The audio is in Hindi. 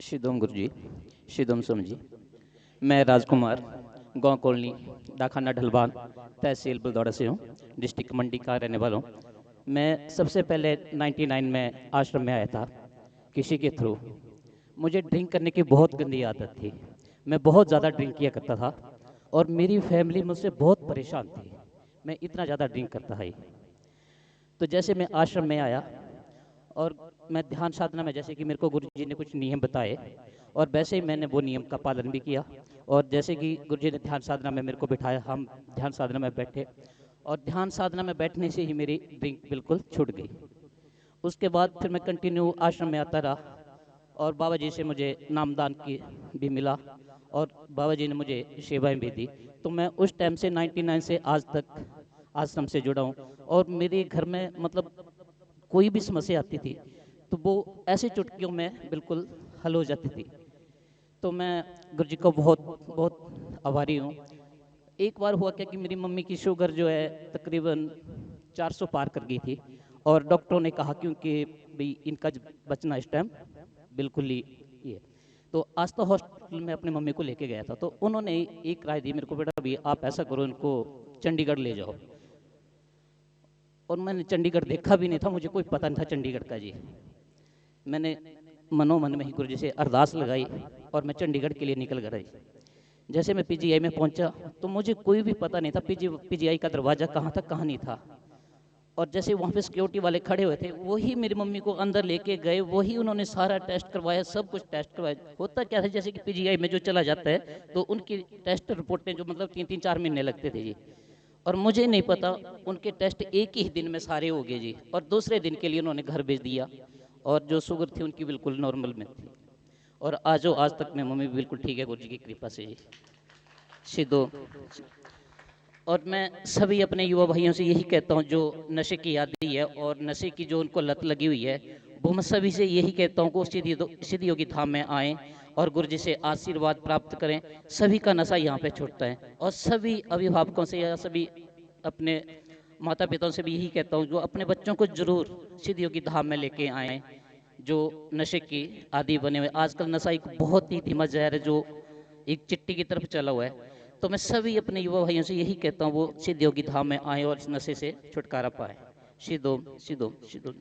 शिदोम गुरु जी, शिदोम सोम जी। मैं राजकुमार, गांव कॉलोनी, डाखाना ढलवान, तहसील बलदौड़ा से हूँ, डिस्ट्रिक्ट मंडी का रहने वाला हूँ। मैं सबसे पहले 99 में आश्रम में आया था किसी के थ्रू। मुझे ड्रिंक करने की बहुत गंदी आदत थी। मैं बहुत ज़्यादा ड्रिंक किया करता था और मेरी फैमिली मुझसे बहुत परेशान थी। मैं इतना ज़्यादा ड्रिंक करता है। तो जैसे मैं आश्रम में आया और मैं ध्यान साधना में, जैसे कि मेरे को गुरु जी ने कुछ नियम बताए और वैसे ही मैंने वो नियम का पालन भी किया। और जैसे कि गुरु जी ने ध्यान साधना में मेरे को बिठाया, हम ध्यान साधना में बैठे और ध्यान साधना में बैठने से ही मेरी ड्रिंक बिल्कुल छूट गई। उसके बाद फिर मैं कंटिन्यू आश्रम में आता रहा और बाबा जी से मुझे नामदान की भी मिला और बाबा जी ने मुझे सेवाएं भी दी। तो मैं उस टाइम से 99 से आज तक आश्रम से जुड़ा हूँ। और मेरे घर में मतलब कोई भी समस्या आती थी तो वो ऐसे चुटकियों में बिल्कुल हल हो जाती थी। तो मैं गुरु जी को बहुत बहुत आभारी हूँ। एक बार हुआ क्या कि मेरी मम्मी की शुगर जो है तकरीबन 400 पार कर गई थी और डॉक्टरों ने कहा क्योंकि भाई इनका बचना इस टाइम बिल्कुल ही ये। तो आस्था हॉस्पिटल में अपनी मम्मी को लेके गया था तो उन्होंने एक राय दी मेरे को, बेटा भाई आप ऐसा करो, इनको चंडीगढ़ ले जाओ। और मैंने चंडीगढ़ देखा भी नहीं था, मुझे कोई पता नहीं था चंडीगढ़ का जी। मैंने मनोमन में ही गुरु जी से अरदास लगाई और मैं चंडीगढ़ के लिए निकल गया। जैसे मैं पीजीआई में पहुंचा तो मुझे कोई भी पता नहीं था पीजीआई का दरवाज़ा कहाँ था कहाँ नहीं था। और जैसे वहाँ पे सिक्योरिटी वाले खड़े हुए थे वही मेरी मम्मी को अंदर लेके गए, वही उन्होंने सारा टेस्ट करवाया, सब कुछ टेस्ट करवाया। होता क्या था जैसे कि पीजीआई में जो चला जाता है तो उनकी टेस्ट रिपोर्टें जो मतलब 3-3-4 महीने लगते थे जी। और मुझे नहीं पता उनके टेस्ट एक ही दिन में सारे हो गए जी और दूसरे दिन के लिए उन्होंने घर भेज दिया। और जो शुगर थी उनकी बिल्कुल नॉर्मल में थी और आज तक मैं मम्मी बिल्कुल ठीक है गुरु जी की कृपा से जी। सिद्धो। और मैं सभी अपने युवा भाइयों से यही कहता हूँ जो नशे की आदी है और नशे की जो उनको लत लगी हुई है, वो मैं सभी से यही कहता हूँ कि सिद्धि योगी धाम में आएँ और गुरु जी से आशीर्वाद प्राप्त करें। सभी का नशा यहाँ पे छूटता है। और सभी अभिभावकों से या सभी अपने माता पिताओं से भी यही कहता हूँ जो अपने बच्चों को जरूर सिद्धि योगी धाम में लेके आएँ जो नशे की आदी बने हुए। आजकल नशा एक बहुत ही धीमा जहर है जो एक चिट्टी की तरफ चला हुआ है। तो मैं सभी अपने युवा भाइयों से यही कहता हूँ वो सिद्धि योगी धाम में आए और इस नशे से छुटकारा पाए। सिद्धोम सिद्धोम सिद्धोम।